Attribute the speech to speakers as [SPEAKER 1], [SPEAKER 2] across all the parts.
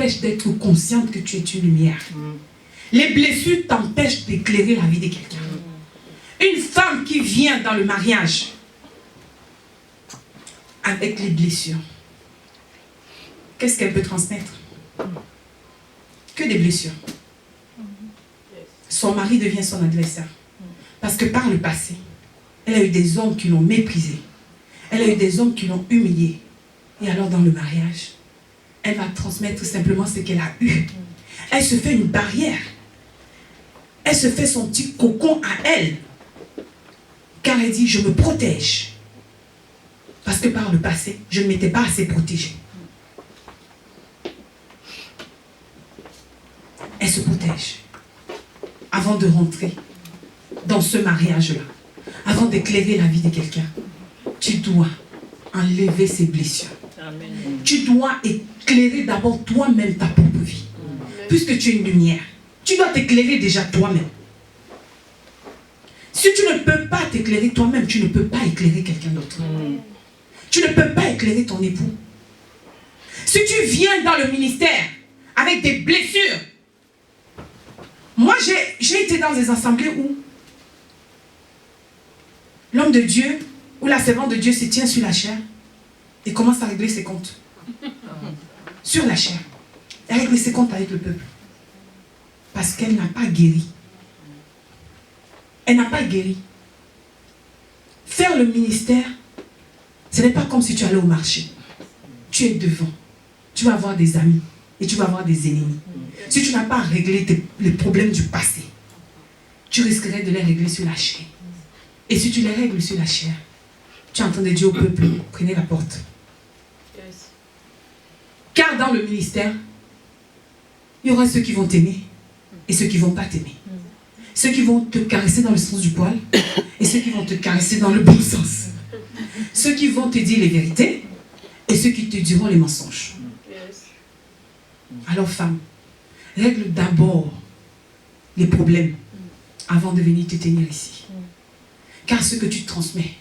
[SPEAKER 1] t'empêchent d'être consciente que tu es une lumière. Les blessures t'empêchent d'éclairer la vie de quelqu'un. Une femme qui vient dans le mariage avec les blessures, qu'est-ce qu'elle peut transmettre? Que des blessures. Son mari devient son adversaire. Parce que par le passé, elle a eu des hommes qui l'ont méprisée. Elle a eu des hommes qui l'ont humiliée. Et alors dans le mariage, elle va transmettre tout simplement ce qu'elle a eu. Elle se fait une barrière. Elle se fait son petit cocon à elle. Car elle dit, je me protège. Parce que par le passé, je ne m'étais pas assez protégée. Elle se protège. Avant de rentrer dans ce mariage-là, avant d'éclairer la vie de quelqu'un, tu dois enlever ces blessures. Amen. Tu dois éclairer d'abord toi-même ta propre vie. Amen. Puisque tu es une lumière, tu dois t'éclairer déjà toi-même. Si tu ne peux pas t'éclairer toi-même, tu ne peux pas éclairer quelqu'un d'autre. Tu ne peux pas éclairer ton époux. Si tu viens dans le ministère avec des blessures, moi j'ai été dans des assemblées où l'homme de Dieu ou la servante de Dieu se tient sur la chair et commence à régler ses comptes. Sur la chair. Elle règle ses comptes avec le peuple. Parce qu'elle n'a pas guéri. Elle n'a pas guéri. Faire le ministère, ce n'est pas comme si tu allais au marché. Tu es devant. Tu vas avoir des amis et tu vas avoir des ennemis. Si tu n'as pas réglé les problèmes du passé, tu risquerais de les régler sur la chair. Et si tu les règles sur la chair, tu es en train de dire au peuple, prenez la porte. Car dans le ministère, il y aura ceux qui vont t'aimer et ceux qui ne vont pas t'aimer. Ceux qui vont te caresser dans le sens du poil et ceux qui vont te caresser dans le bon sens. Ceux qui vont te dire les vérités et ceux qui te diront les mensonges. Alors femme, règle d'abord les problèmes avant de venir te tenir ici. Car ce que tu transmets,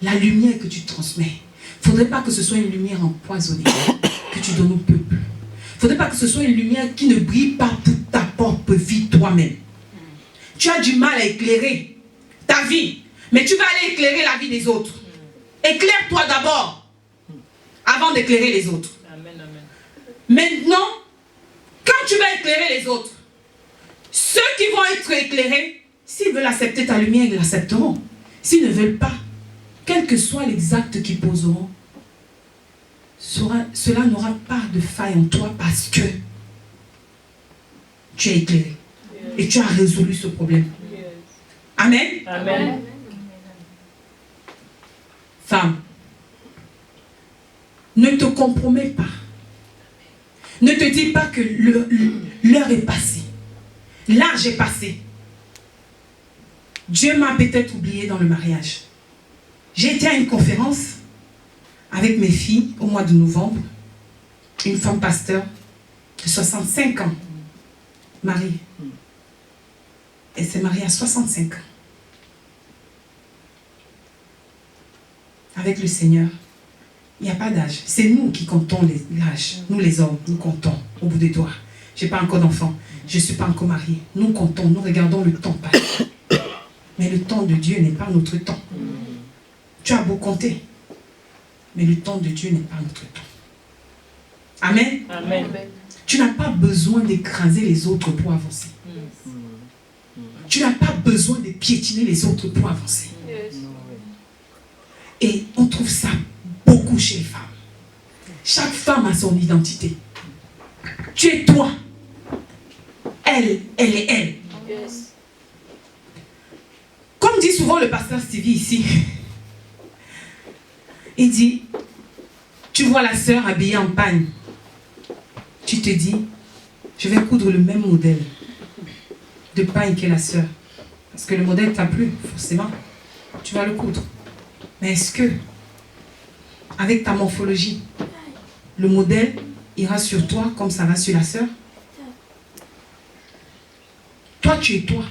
[SPEAKER 1] la lumière que tu transmets, il ne faudrait pas que ce soit une lumière empoisonnée que tu donnes au peuple. Il ne faudrait pas que ce soit une lumière qui ne brille pas pour ta propre vie toi-même. Tu as du mal à éclairer ta vie, mais tu vas aller éclairer la vie des autres. Éclaire-toi d'abord avant d'éclairer les autres. Amen, amen. Maintenant, quand tu vas éclairer les autres, ceux qui vont être éclairés, s'ils veulent accepter ta lumière, ils l'accepteront. S'ils ne veulent pas, quel que soit les actes qu'ils poseront, cela n'aura pas de faille en toi parce que tu es éclairé. Et tu as résolu ce problème. Amen. Amen. Femme, ne te compromets pas. Ne te dis pas que l'heure est passée. L'âge est passé. Dieu m'a peut-être oublié dans le mariage. J'ai été à une conférence avec mes filles au mois de novembre. Une femme pasteur de 65 ans. Marie. Elle s'est mariée à 65 ans. Avec le Seigneur. Il n'y a pas d'âge. C'est nous qui comptons l'âge. Nous les hommes, nous comptons au bout des doigts. Je n'ai pas encore d'enfant. Je ne suis pas encore mariée. Nous comptons, nous regardons le temps passer. Mais le temps de Dieu n'est pas notre temps. Tu as beau compter. Mais le temps de Dieu n'est pas notre temps. Amen. Amen. Tu n'as pas besoin d'écraser les autres pour avancer. Tu n'as pas besoin de piétiner les autres pour avancer. Et on trouve ça beaucoup chez les femmes. Chaque femme a son identité. Tu es toi. Elle est elle. Comme dit souvent le pasteur Stevie ici, il dit, tu vois la sœur habillée en pagne. Tu te dis, je vais coudre le même modèle de pagne que la sœur. Parce que le modèle t'a plu, forcément. Tu vas le coudre. Mais est-ce que, avec ta morphologie, le modèle ira sur toi comme ça va sur la sœur? Toi, tu es toi.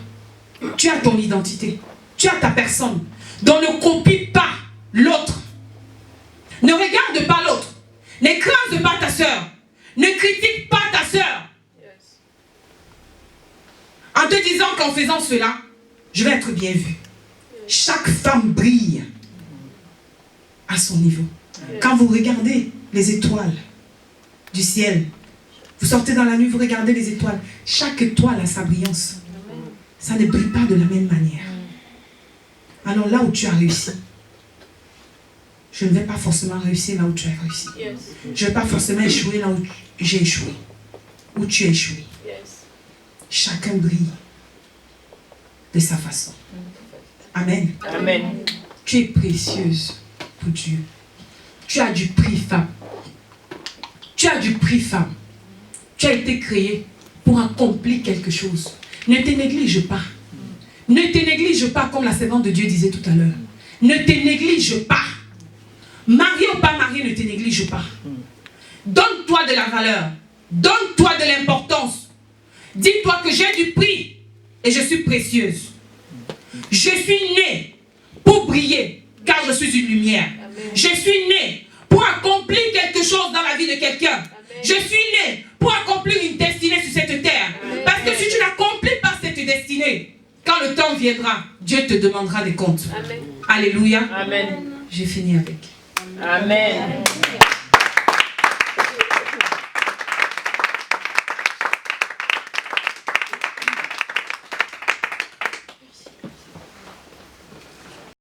[SPEAKER 1] Tu as ton identité. Tu as ta personne. Donc ne copie pas l'autre. Ne regarde pas l'autre. N'écrase pas ta sœur. Ne critique pas ta En te disant qu'en faisant cela, je vais être bien vue. Chaque femme brille à son niveau. Quand vous regardez les étoiles du ciel, vous sortez dans la nuit, vous regardez les étoiles. Chaque étoile a sa brillance. Ça ne brille pas de la même manière. Alors là où tu as réussi, je ne vais pas forcément réussir là où tu as réussi. Je ne vais pas forcément échouer là où j'ai échoué. Où tu as échoué. Chacun brille de sa façon. Amen.
[SPEAKER 2] Amen.
[SPEAKER 1] Tu es précieuse pour Dieu. Tu as du prix, femme. Tu as du prix, femme. Tu as été créée pour accomplir quelque chose. Ne te néglige pas. Ne te néglige pas comme la servante de Dieu disait tout à l'heure. Ne te néglige pas. Marié ou pas marié, ne te néglige pas. Donne-toi de la valeur. Donne-toi de l'importance. Dis-toi que j'ai du prix et je suis précieuse. Je suis née pour briller car je suis une lumière. Amen. Je suis née pour accomplir quelque chose dans la vie de quelqu'un. Je suis née pour accomplir une destinée sur cette terre. Amen. Parce que si tu n'accomplis pas cette destinée, quand le temps viendra, Dieu te demandera des comptes. Amen. Alléluia.
[SPEAKER 2] Amen.
[SPEAKER 1] J'ai fini avec.
[SPEAKER 2] Amen.